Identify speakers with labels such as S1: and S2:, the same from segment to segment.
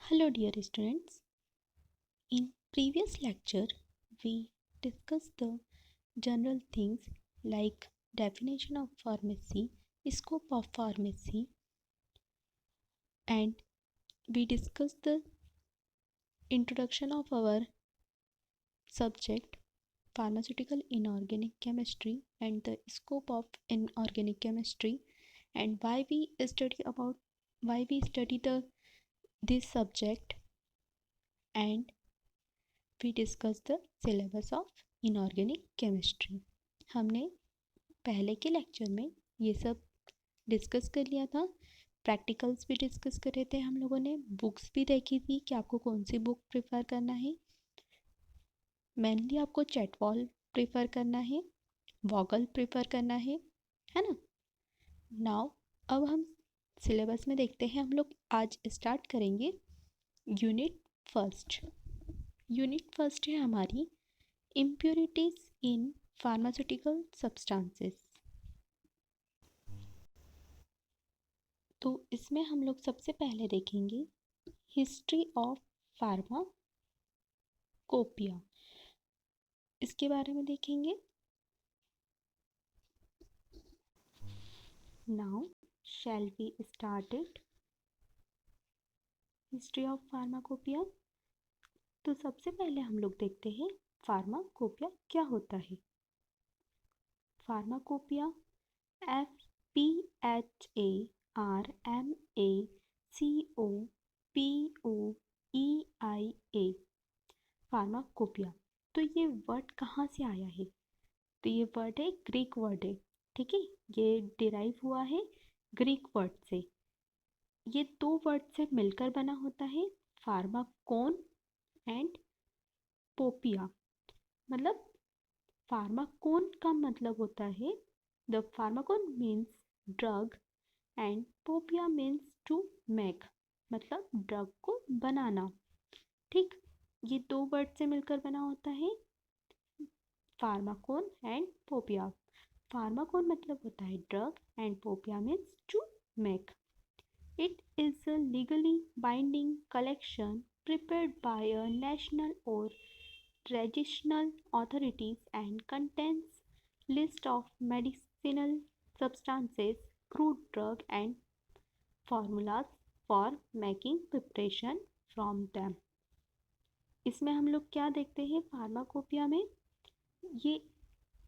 S1: Hello dear students. In previous lecture we discussed the general things like definition of pharmacy, scope of pharmacy, and we discussed the introduction of our subject pharmaceutical inorganic chemistry and the scope of inorganic chemistry and why we study this subject, and we discussed the syllabus of inorganic chemistry. हमने पहले के lecture में ये सब discuss कर लिया था। Practicals भी डिस्कस करे थे हम लोगों ने, बुक्स भी देखी थी कि आपको कौन सी बुक प्रेफर करना है। मेनली आपको चैटवॉल प्रेफर करना है, वॉगल प्रेफर करना है ना। नाउ अब हम सिलेबस में देखते हैं। हम लोग आज स्टार्ट करेंगे यूनिट फर्स्ट। यूनिट फर्स्ट है हमारी इम्प्योरिटीज इन फार्मास्यूटिकल सब्सटेंसेस। तो इसमें हम लोग सबसे पहले देखेंगे हिस्ट्री ऑफ फार्माकोपिया, इसके बारे में देखेंगे। Now shall we start it. History of pharmacopoeia. तो सबसे पहले हम लोग देखते हैं फार्माकोपिया क्या होता है। Pharmacopoeia FPHARMACOPEIA, pharmacopoeia. तो ये वर्ड कहाँ से आया है? तो ये वर्ड है ग्रीक वर्ड है, ठीक है। ये डिराइव हुआ है ग्रीक वर्ड से। ये दो वर्ड से मिलकर बना होता है फार्माकोन एंड पोपिया। मतलब फार्माकोन का मतलब होता है, the pharmakon means drug and poeia means to make, मतलब ड्रग को बनाना। ठीक, ये दो वर्ड से मिलकर बना होता है फार्माकोन एंड पोपिया। फार्माकोन मतलब होता है drug and poeia means to make. It is a legally binding collection prepared by a national or regional authorities and contains list of medicinal substances, crude drug and formulas for making preparation from them। इसमें हम लोग क्या देखते हैं pharmacopoeia में, ये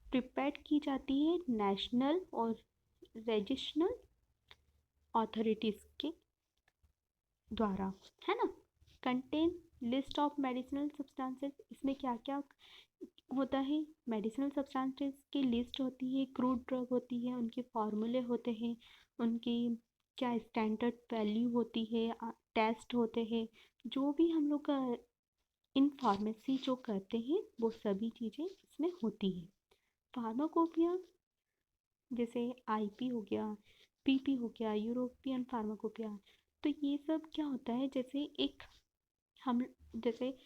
S1: prepare की जाती है नेशनल और रीजनल अथॉरिटीज़ के द्वारा, है ना। Contain list of medicinal substances, इसमें क्या क्या होता है? मेडिसिनल सब्सटेंसेस की लिस्ट होती है, क्रूड ड्रग होती है, उनके फार्मूले होते हैं, उनकी क्या स्टैंडर्ड वैल्यू होती है, टेस्ट होते हैं। जो भी हम लोग इन फार्मेसी जो करते हैं वो सभी चीज़ें इसमें होती है। फार्माकोपिया जैसे आईपी हो गया, पीपी हो गया, यूरोपियन फार्माकोपिया। तो ये सब क्या होता है, जैसे एक हम जैसे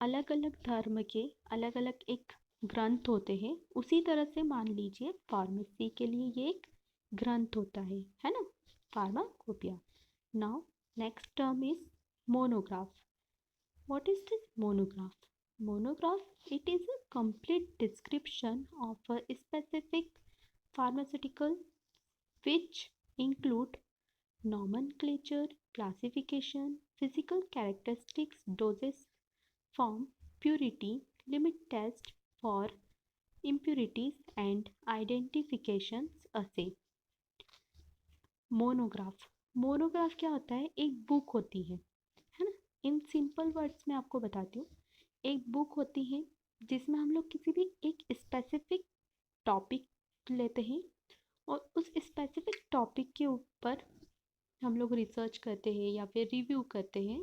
S1: अलग अलग धर्म के अलग अलग एक ग्रंथ होते हैं, उसी तरह से मान लीजिए फार्मेसी के लिए ये एक ग्रंथ होता है ना, pharmacopoeia. Now next term is monograph. What is this monograph? Monograph, it is a complete description of a specific pharmaceutical which include nomenclature, classification, physical characteristics, doses, form, purity, limit test for impurities and identifications assay। Monograph, monograph क्या होता है? एक book होती है ना। In simple words में आपको बताती हूँ। एक बुक होती है जिसमें हम लोग किसी भी एक स्पेसिफिक टॉपिक लेते हैं और उस स्पेसिफिक टॉपिक के ऊपर हम लोग रिसर्च करते हैं या फिर रिव्यू करते हैं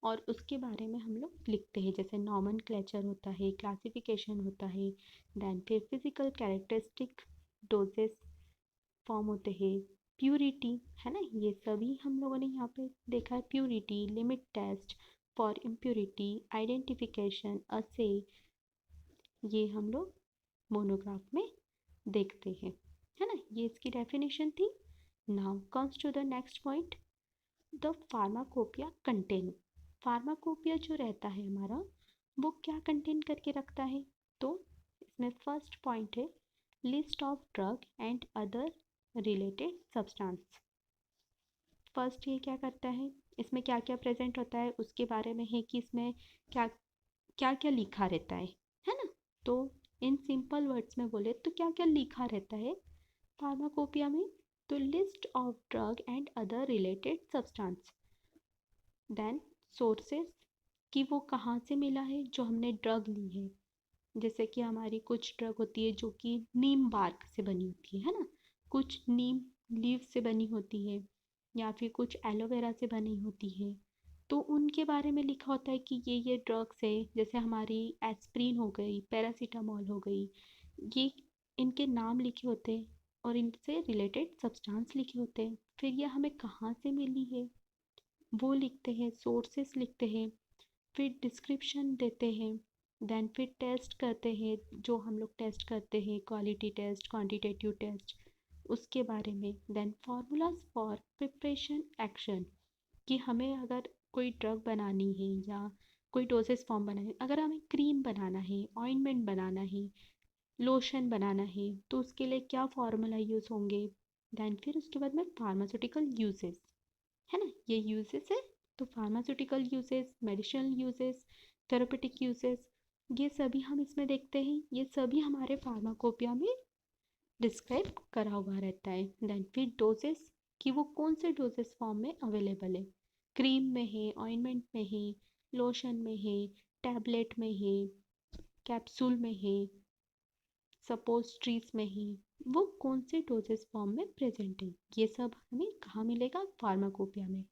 S1: और उसके बारे में हम लोग लिखते हैं। जैसे नॉमेनक्लेचर होता है, क्लासिफिकेशन होता है, देन फिर फिजिकल कैरेक्टरिस्टिक, डोजेस, फॉर्म होते हैं, प्यूरिटी, है ना। ये सभी हम लोगों ने यहाँ पे देखा है। Purity, limit test for impurity, identification, assay, ये हम लोग मोनोग्राफ में देखते हैं, है ना। ये इसकी डेफिनेशन थी। Now comes to the next point, the pharmacopoeia contain. Pharmacopoeia जो रहता है हमारा, वो क्या कंटेन करके रखता है? तो इसमें फर्स्ट पॉइंट है list of drug and other related substance. First ये क्या करता है, इसमें क्या क्या प्रेजेंट होता है उसके बारे में है कि इसमें क्या क्या क्या लिखा रहता है ना। तो इन सिंपल वर्ड्स में बोले तो क्या क्या लिखा रहता है फार्माकोपिया में? तो list of drug and other related substance, then sources कि वो कहाँ से मिला है जो हमने ड्रग ली है। जैसे कि हमारी कुछ ड्रग होती है जो कि नीम बार्क से बनी होती है ना, कुछ नीम लीव से बनी होती है, या फिर कुछ एलोवेरा से बनी होती है। तो उनके बारे में लिखा होता है कि ये ड्रग्स है, जैसे हमारी एस्प्रिन हो गई, पैरासीटामोल हो गई, ये इनके नाम लिखे होते हैं और इनसे रिलेटेड सब्सटेंस लिखे होते हैं। फिर ये हमें कहाँ से मिली है वो लिखते हैं, सोर्सेस लिखते हैं, फिर डिस्क्रिप्शन देते हैं, देन फिर टेस्ट करते हैं, जो हम लोग टेस्ट करते हैं क्वालिटी टेस्ट, क्वांटिटेटिव टेस्ट, उसके बारे में। Then formulas for preparation action कि हमें अगर कोई ड्रग बनानी है या कोई डोसेस फॉर्म बनाना है, अगर हमें क्रीम बनाना है, ऑइंटमेंट बनाना है, लोशन बनाना है, तो उसके लिए क्या फार्मूला यूज़ होंगे। देन फिर उसके बाद में फार्मास्यूटिकल यूजेस, है ना, ये यूजेस है। तो pharmaceutical uses, medicinal uses, therapeutic uses, ये सभी हम इसमें देखते हैं। ये सभी हमारे फार्माकोपिया में डिस्क्राइब करा हुआ रहता है। देन फिर डोजेस कि वो कौन से डोजेस फॉर्म में अवेलेबल है, क्रीम में है, ऑइंटमेंट में है, लोशन में है, टैबलेट में है, कैप्सूल में है, सपोजिटरीज में ही, वो कौन से डोजेस फॉर्म में प्रेजेंट है, ये सब हमें कहाँ मिलेगा? फार्माकोपिया में।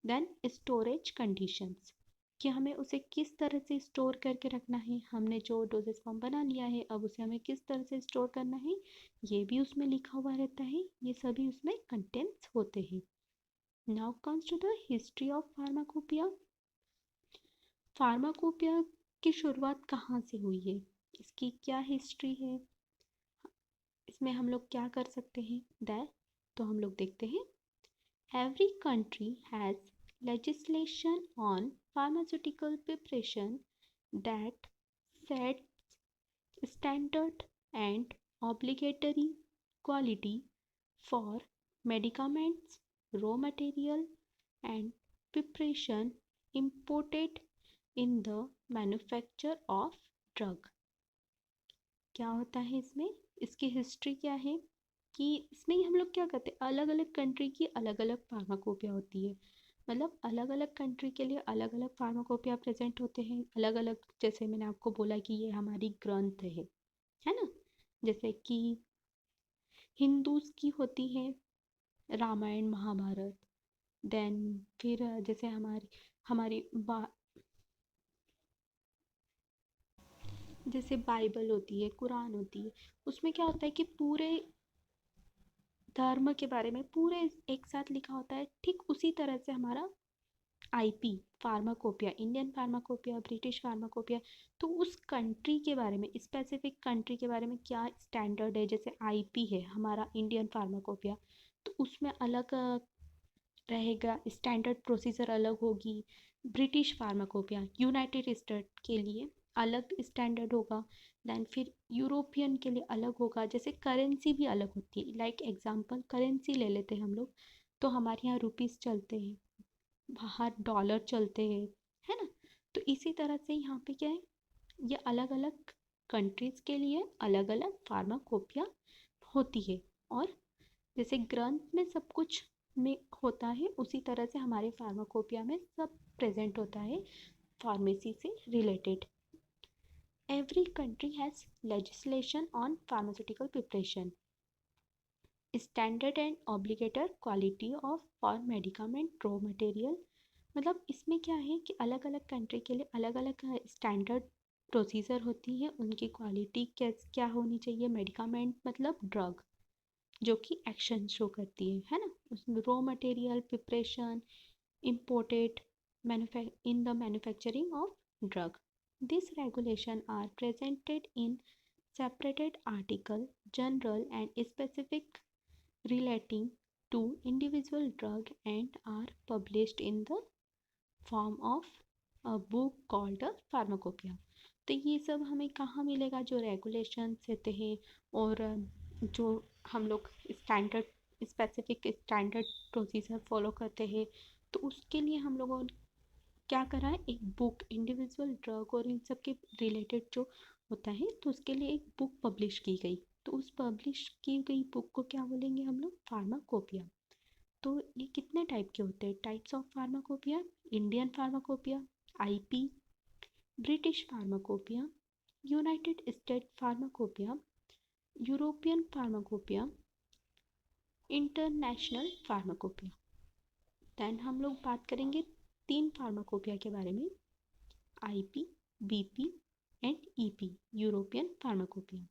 S1: देन स्टोरेज कंडीशंस कि हमें उसे किस तरह से स्टोर करके रखना है, हमने जो डोजेस फॉर्म बना लिया है अब उसे हमें किस तरह से स्टोर करना है, ये भी उसमें लिखा हुआ रहता है। ये सभी उसमें कंटेंट्स होते हैं। Now comes to the history of pharmacopoeia. Pharmacopoeia की शुरुआत कहाँ से हुई है, इसकी क्या हिस्ट्री है, इसमें हम लोग क्या कर सकते हैं दैट, तो हम लोग देखते हैं। Every country has legislation on pharmaceutical preparation that sets standard and obligatory quality for medicaments, raw material and preparation imported in the manufacture of drug। क्या होता है इसमें, इसकी हिस्ट्री क्या है कि इसमें हम लोग क्या करते हैं, अलग अलग कंट्री की अलग अलग फार्माकोपिया होती है। मतलब अलग अलग कंट्री के लिए अलग अलग फार्माकोपिया प्रेजेंट होते हैं, अलग अलग। जैसे मैंने आपको बोला कि ये हमारी ग्रंथ है ना। जैसे कि हिंदूज की होती है रामायण महाभारत। देन फिर जैसे हमारी हमारी जैसे बाइबल होती है, कुरान होती है, उसमें क्या होता है कि पूरे धर्म के बारे में पूरे एक साथ लिखा होता है। ठीक उसी तरह से हमारा IP pharmacopoeia, Indian pharmacopoeia, British pharmacopoeia, तो उस कंट्री के बारे में, स्पेसिफिक कंट्री के बारे में क्या स्टैंडर्ड है। जैसे आईपी है हमारा इंडियन फार्माकोपिया, तो उसमें अलग रहेगा, स्टैंडर्ड प्रोसीजर अलग होगी। ब्रिटिश फार्माकोपिया यूनाइटेड स्टेट के लिए अलग स्टैंडर्ड होगा। देन फिर यूरोपियन के लिए अलग होगा। जैसे करेंसी भी अलग होती है, लाइक एग्जांपल करेंसी ले लेते हैं हम लोग, तो हमारे यहाँ रुपीस चलते हैं, बाहर डॉलर चलते हैं, है ना। तो इसी तरह से यहाँ पे क्या है, ये अलग अलग कंट्रीज़ के लिए अलग अलग फार्माकोपिया होती है। और जैसे ग्रंथ में सब कुछ में होता है, उसी तरह से हमारे फार्माकोपिया में सब प्रेजेंट होता है फार्मेसी से related. Every country has legislation on pharmaceutical preparation, standard and obligatory quality of for medicament raw material. मतलब इसमें क्या है कि अलग अलग कंट्री के लिए अलग अलग स्टैंडर्ड प्रोसीजर होती है, उनकी क्वालिटी क्या होनी चाहिए, मेडिकामेंट मतलब ड्रग जो कि एक्शन शो करती है ना। उसमें raw material preparation imported in the manufacturing of drug. These regulations are presented in separated article, general and specific relating to individual drug and are published in the form of a book called a pharmacopoeia. तो ये सब हमें कहाँ मिलेगा, जो regulations रहते हैं और जो हम लोग standard specific standard procedure follow करते हैं, तो उसके लिए हम लोगों ने क्या करा है, एक बुक इंडिविजुअल ड्रग और इन सब के रिलेटेड जो होता है, तो उसके लिए एक बुक पब्लिश की गई। तो उस पब्लिश की गई बुक को क्या बोलेंगे हम लोग, फार्माकोपिया। तो ये कितने टाइप के होते हैं, types of pharmacopoeia, Indian pharmacopoeia, IP, British pharmacopoeia, United State pharmacopoeia, European pharmacopoeia, international pharmacopoeia. Then हम लोग बात करेंगे 3 फार्माकोपिया के बारे में, IP, BP and EP, European pharmacopoeia.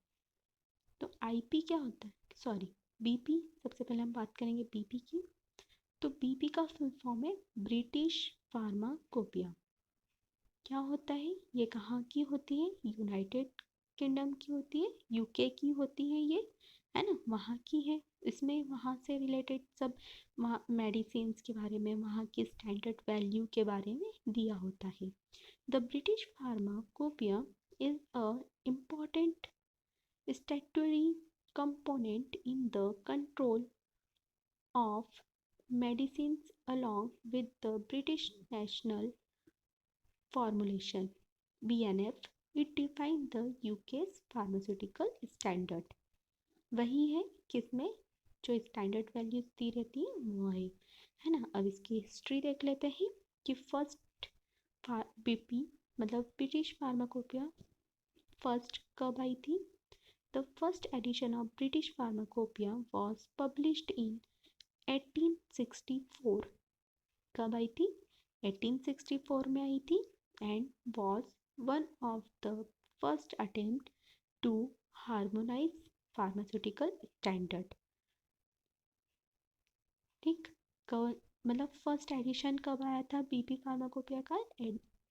S1: तो आईपी क्या होता है, सॉरी बीपी, सबसे पहले हम बात करेंगे बीपी की। तो बीपी का फुल फॉर्म है ब्रिटिश फार्माकोपिया। क्या होता है, ये कहाँ की होती है, यूनाइटेड किंगडम की होती है, यूके की होती है ये, है ना, वहाँ की है। इसमें वहाँ से रिलेटेड सब वहाँ मेडिसिन्स के बारे में, वहाँ की स्टैंडर्ड वैल्यू के बारे में दिया होता है। The British pharmacopoeia is a important statutory component in the control of medicines along with the British National Formulation BNF. It defines the UK's pharmaceutical standard. वही है किसमें, जो स्टैंडर्ड वैल्यूज दी रहती है वो है ना। अब इसकी हिस्ट्री देख लेते हैं कि फर्स्ट बीपी मतलब ब्रिटिश फार्माकोपिया फर्स्ट कब आई थी। The first edition of British Pharmacopoeia was published in 1864. कब आई थी, 1864 में आई थी, and was one of the first attempt to harmonize pharmaceutical standard. ठीक, मतलब फर्स्ट एडिशन कब आया था बीपी फार्माकोपिया का,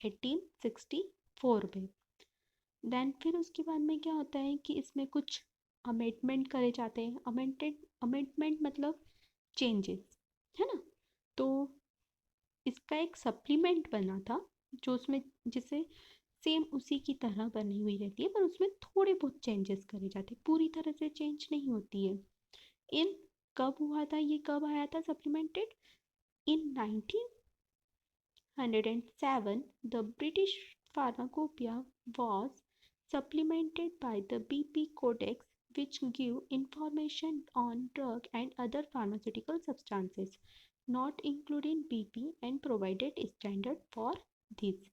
S1: 1864 में। देन फिर उसके बाद में क्या होता है कि इसमें कुछ अमेंडमेंट करे जाते हैं। अमेंडमेंट मतलब चेंजेस, है ना। तो इसका एक सप्लीमेंट बना था जो उसमें, जिसे सेम उसी की तरह बनी हुई रहती है, पर उसमें थोड़े बहुत चेंजेस करे जाते हैं, पूरी तरह से चेंज नहीं होती है। इन कब हुआ था, ये कब आया था supplemented, in 1907 the British Pharmacopoeia was supplemented by the BP Codex, which give information on drug and other pharmaceutical substances not including BP and provided standard for this.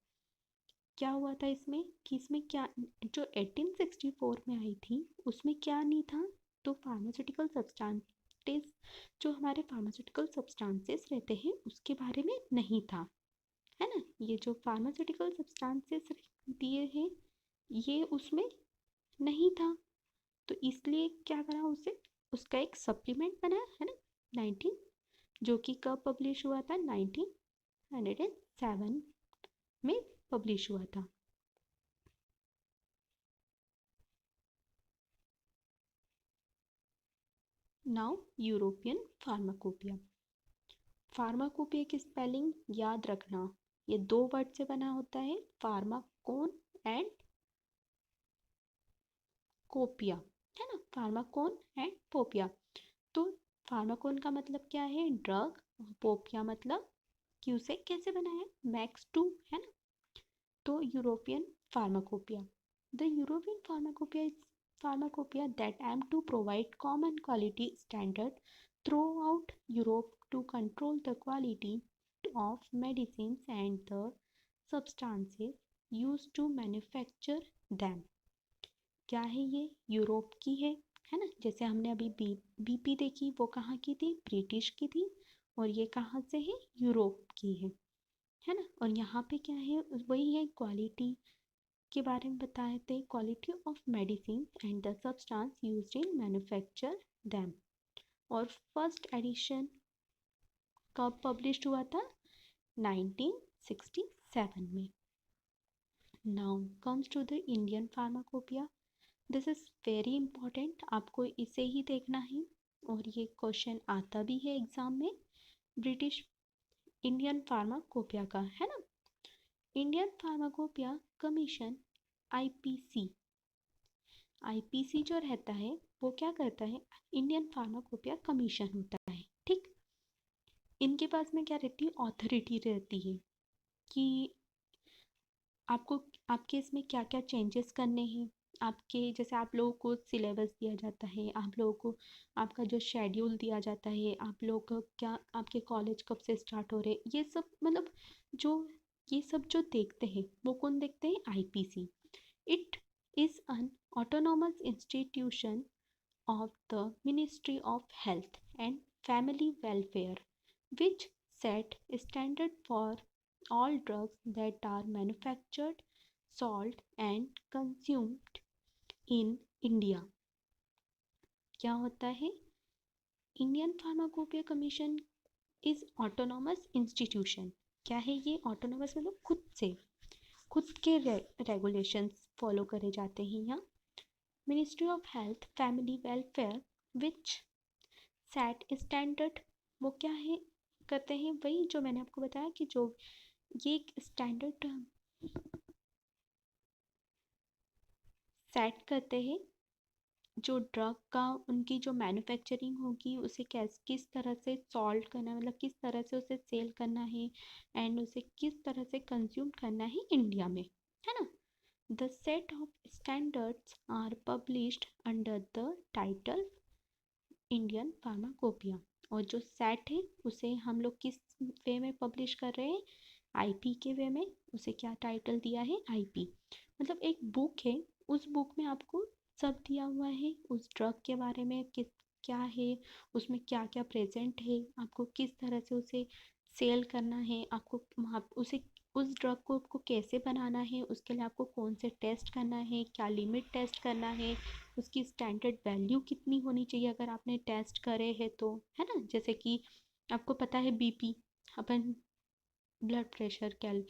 S1: क्या हुआ था इसमें कि इसमें क्या, जो 1864 में आई थी उसमें क्या नहीं था, तो फार्मास्यूटिकल सब्सटेंसेस, जो हमारे फार्मास्यूटिकल सब्सटेंसेस रहते हैं उसके बारे में नहीं था, है ना। ये जो फार्मास्यूटिकल सब्सटेंसेस दिए हैं ये उसमें नहीं था, तो इसलिए क्या करा उसे, उसका एक सप्लीमेंट बनाया, है ना, 19, जो कि कब पब्लिश हुआ था, 1907 में पब्लिश हुआ था। Now European pharmacopoeia. फार्माकोपिया की स्पेलिंग याद रखना, ये 2 वर्ड से बना होता है, फार्माकोन एंड कोपिया, है ना, फार्माकोन एंड पोपिया। तो फार्माकोन का मतलब क्या है, ड्रग, और पोपिया मतलब कि उसे कैसे बनाया, मैक्स टू, है ना। तो European pharmacopoeia, the European pharmacopoeia is pharmacopoeia that aim to provide common quality standard throughout Europe to control the quality of medicines and the substances used to manufacture them. क्या है ये, Europe की है ना। जैसे हमने अभी BP देखी, वो कहाँ की थी, ब्रिटिश की थी, और ये कहाँ से है, यूरोप की है ना। और यहाँ पे क्या है, वही है, क्वालिटी के बारे में बताए थे, quality of medicine and the substance used in manufacture them. और फर्स्ट एडिशन कब पब्लिश हुआ था, 1967 में। Now comes to the Indian Pharmacopoeia. This is very important, आपको इसे ही देखना है और ये क्वेश्चन आता भी है एग्जाम में, ब्रिटिश इंडियन फार्माकोपिया का, है ना। Indian pharmacopoeia commission IPC, IPC जो रहता है वो क्या करता है, इंडियन फार्माकोपिया कमीशन होता है, ठीक। इनके पास में क्या रहती है, ऑथोरिटी रहती है कि आपको आपके इसमें क्या क्या चेंजेस करने हैं। आपके जैसे आप लोगों को सिलेबस दिया जाता है, आप लोगों को आपका जो शेड्यूल दिया जाता है, आप लोगों को क्या आपके कॉलेज कब से स्टार्ट हो रहे, ये सब मतलब जो ये सब जो देखते हैं वो कौन देखते हैं, IPC. It is an autonomous institution of the Ministry of Health and Family Welfare, which set standard for all drugs that are manufactured, sold and consumed in India. क्या होता है, Indian pharmacopoeia commission is autonomous institution. क्या है ये autonomous, मतलब खुद के regulations follow करे जाते हैं यहाँ। Ministry of health family welfare which set standard, वो क्या है करते हैं, वही जो मैंने आपको बताया कि जो ये एक स्टैंडर्ड सेट करते हैं, जो ड्रग का उनकी जो मैन्युफैक्चरिंग होगी उसे किस तरह से सॉल्व करना है, मतलब किस तरह से उसे सेल करना है एंड उसे किस तरह से कंज्यूम करना है इंडिया में, है ना। The set of standards are published under the title Indian pharmacopoeia. और जो सेट है उसे हम लोग किस वे में पब्लिश कर रहे हैं, आईपी के वे में। उसे क्या टाइटल दिया है, आईपी। मतलब एक बुक है, उस बुक में आपको सब दिया हुआ है उस ड्रग के बारे में, किस क्या है उसमें, क्या क्या प्रेजेंट है, आपको किस तरह से उसे सेल करना है, आपको उसे उस ड्रग को आपको कैसे बनाना है, उसके लिए आपको कौन से टेस्ट करना है, क्या लिमिट टेस्ट करना है, उसकी स्टैंडर्ड वैल्यू कितनी होनी चाहिए अगर आपने टेस्ट करे हैं तो, है ना। जैसे कि आपको पता है बीपी, अपन ब्लड प्रेशर कैल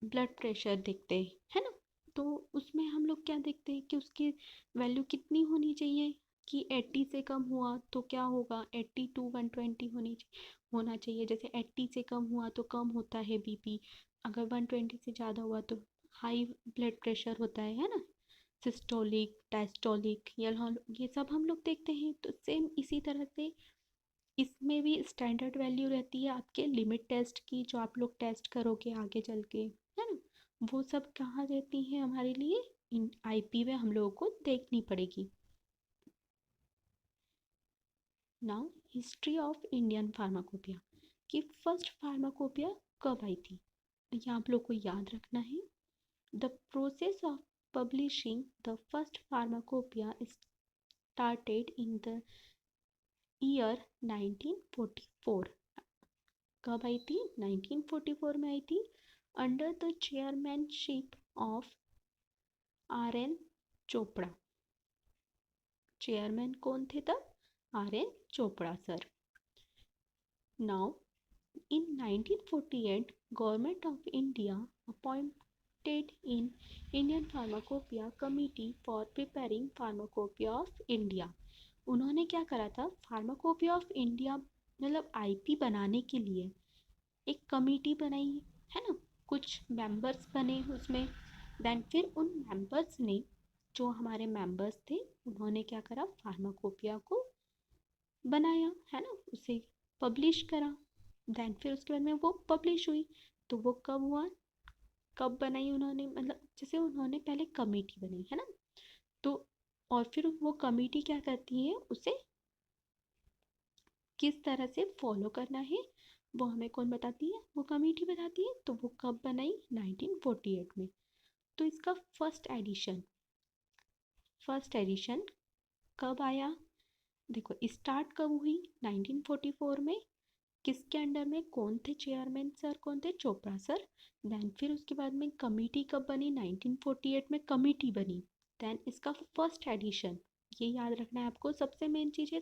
S1: ब्लड प्रेशर देखते हैं, है ना। तो उसमें हम लोग क्या देखते हैं कि उसकी वैल्यू कितनी होनी चाहिए, कि 80 से कम हुआ तो क्या होगा, 80 टू 120 होना चाहिए। जैसे 80 से कम हुआ तो कम होता है बीपी, अगर 120 से ज़्यादा हुआ तो हाई ब्लड प्रेशर होता है ना। सिस्टोलिक डायस्टोलिक ये सब हम लोग देखते हैं। तो सेम इसी तरह से इसमें भी स्टैंडर्ड वैल्यू रहती है आपके लिमिट टेस्ट की, जो आप लोग टेस्ट करोगे आगे चल के, है ना। वो सब कहाँ रहती है हमारे लिए, इन आईपी में हम लोगों को देखनी पड़ेगी। Now history of Indian pharmacopoeia, कि फर्स्ट फार्माकोपिया कब आई थी, ये आप लोग को याद रखना है। The process of publishing the first pharmacopoeia started in the year 1944। कब आई थी, 1944 में आई थी, under the chairmanship of R N Chopra. Chairman कौन थे तब, R N Chopra sir. Now in 1948 government of India appointed in Indian pharmacopoeia committee for preparing pharmacopoeia of India. उन्होंने क्या करा था, फार्माकोपिया ऑफ इंडिया मतलब आईपी बनाने के लिए एक कमेटी बनाई, है ना। कुछ मेंबर्स बने उसमें। देन फिर उन मेंबर्स ने, जो हमारे मेंबर्स थे, उन्होंने क्या करा, फार्माकोपिया को बनाया, है ना, उसे पब्लिश करा। देन फिर उसके बाद में वो पब्लिश हुई। तो वो कब हुआ, कब बनाई उन्होंने, मतलब जैसे उन्होंने पहले कमेटी बनाई, है ना। तो और फिर वो कमेटी क्या करती है, उसे किस तरह से फॉलो करना है वो हमें कौन बताती है, वो कमेटी बताती है। तो वो कब बनाई, 1948 में। तो इसका फर्स्ट एडिशन कब आया, देखो स्टार्ट कब हुई, 1944 में। किसके अंडर में, कौन थे चेयरमैन सर, कौन थे, चोपड़ा सर। देन फिर उसके बाद में कमेटी कब बनी, 1948 में कमेटी बनी। देन इसका फर्स्ट एडिशन, ये याद रखना है आपको, सबसे मेन चीज़ है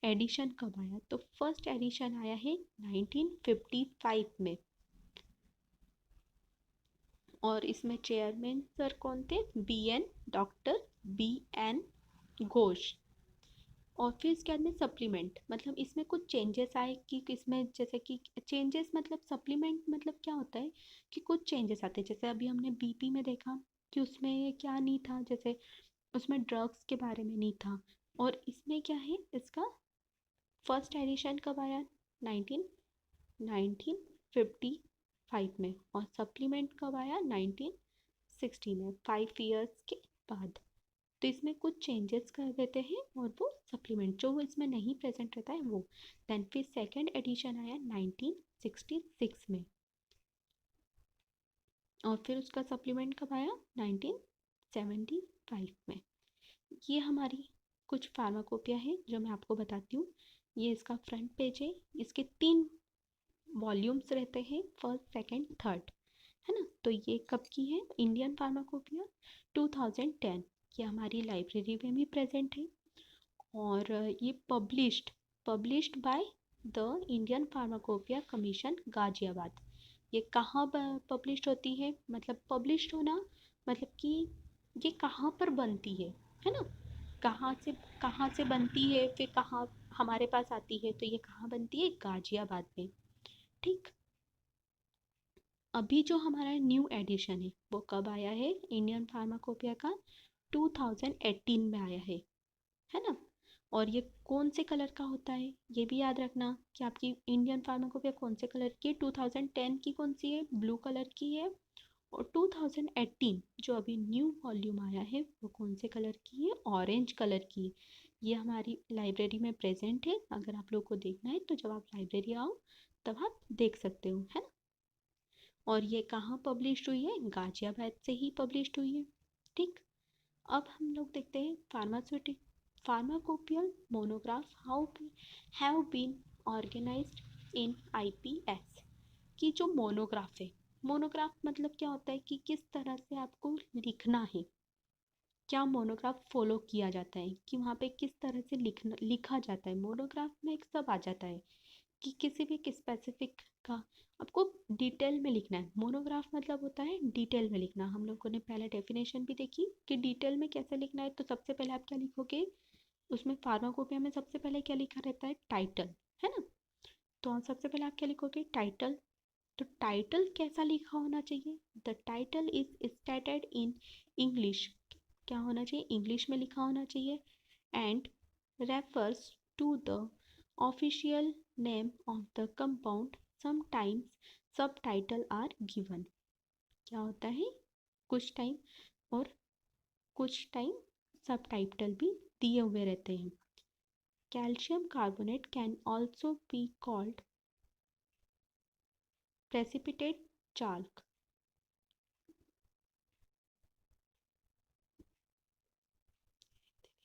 S1: एडिशन कब आया। तो फर्स्ट एडिशन आया है 1955 में। और इसमें चेयरमैन सर कौन थे, डॉक्टर बी एन घोष। और फिर इसके बाद में सप्लीमेंट, मतलब इसमें कुछ चेंजेस आए कि इसमें, जैसे कि चेंजेस मतलब सप्लीमेंट मतलब क्या होता है कि कुछ चेंजेस आते हैं। जैसे अभी हमने बीपी में देखा कि उसमें क्या नहीं था, जैसे उसमें ड्रग्स के बारे में नहीं था। और इसमें क्या है, इसका फर्स्ट एडिशन कब आया, 19 1955 में, और सप्लीमेंट कब आया, 1960 में, 5 इयर्स के बाद। तो इसमें कुछ चेंजेस कर देते हैं और वो सप्लीमेंट जो वो इसमें नहीं प्रेजेंट रहता है वो। देन फिर सेकेंड एडिशन आया 1966 में, और फिर उसका सप्लीमेंट कब आया, 1975 में। ये हमारी कुछ फार्माकोपिया है जो मैं आपको बताती हूँ। ये इसका फ्रंट पेज है, इसके 3 वॉल्यूम्स रहते हैं, फर्स्ट सेकंड थर्ड, है ना। तो ये कब की है, इंडियन फार्माकोपिया 2010, ये हमारी लाइब्रेरी में भी प्रेजेंट है। और ये published by the Indian pharmacopoeia commission Ghaziabad. ये कहाँ पब्लिश्ड होती है, मतलब पब्लिश्ड होना मतलब कि ये कहाँ पर बनती है ना। कहाँ से बनती है, फिर कहाँ हमारे पास आती है, तो ये कहाँ बनती है, गाजियाबाद में। ठीक। अभी जो हमारा न्यू एडिशन है वो कब आया है, इंडियन फार्माकोपिया का 2018 में आया है ना। और ये कौन से कलर का होता है, ये भी याद रखना कि आपकी इंडियन फार्माकोपिया कौन से कलर की है। 2010 की कौन सी है, ब्लू कलर की है। और 2018 जो अभी न्यू वॉल्यूम आया है वो कौन से कलर की है, ऑरेंज कलर की। ये हमारी लाइब्रेरी में प्रेजेंट है, अगर आप लोग को देखना है तो जब आप लाइब्रेरी आओ तब आप देख सकते हो, है ना। और ये कहाँ पब्लिश हुई है, गाजियाबाद से ही पब्लिश हुई है। ठीक। अब हम लोग देखते हैं pharmacopoeial monograph how have been organised in IPs. की जो मोनोग्राफ है, मोनोग्राफ मतलब क्या होता है कि किस तरह से आपको लिखना है, क्या मोनोग्राफ फॉलो किया जाता है, कि वहाँ पे किस तरह से लिखा जाता है। मोनोग्राफ में एक सब आ जाता है कि किसी भी स्पेसिफिक का आपको डिटेल में लिखना है। मोनोग्राफ मतलब होता है डिटेल में लिखना। हम लोगों ने पहले डेफिनेशन भी देखी कि डिटेल में कैसे लिखना है। तो सबसे पहले आप क्या लिखोगे, उसमें फार्माकोपिया में सबसे पहले क्या लिखा रहता है, टाइटल, है ना। तो सबसे पहले आप क्या लिखोगे, टाइटल। तो टाइटल कैसा लिखा होना चाहिए, the title is stated in English. क्या होना चाहिए, इंग्लिश में लिखा होना चाहिए। And refers to the official name of the compound, sometimes subtitle are given. क्या होता है, कुछ टाइम और कुछ टाइम सब टाइटल भी दिए हुए रहते हैं। Calcium carbonate can also be called precipitate chalk.